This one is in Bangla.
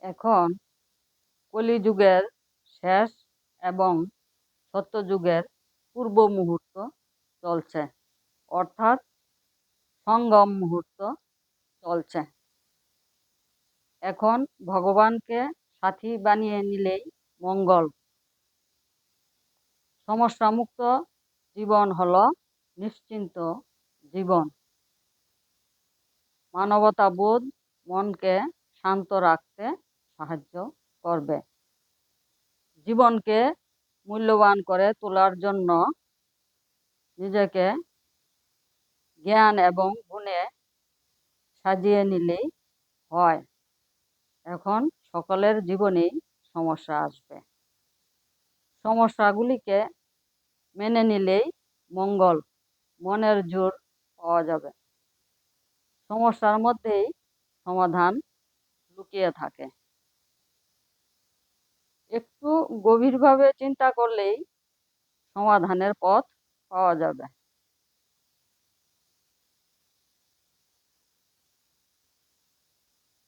এখন কলিযুগের শেষ এবং সত্যযুগের পূর্ব মুহূর্ত চলছে, অর্থাৎ সঙ্গম মুহূর্ত চলছে। এখন ভগবানকে সাথী বানিয়ে নিলেই মঙ্গল। সমস্যামুক্ত জীবন হলো নিশ্চিন্ত জীবন। মানবতাবোধ মনকে শান্ত রাখতে সাহায্য করবে। জীবনকে মূল্যবান করে তোলার জন্য নিজেকে জ্ঞান এবং গুণে সাজিয়ে নিলেই হয়। এখন সকলের জীবনেই সমস্যা আসবে। সমস্যাগুলিকে মেনে নিলেই মঙ্গল, মনের জোর পাওয়া যাবে। সমস্যার মধ্যেই সমাধান লুকিয়ে থাকে। একটু গভীরভাবে চিন্তা করলেই সমাধানের পথ পাওয়া যাবে।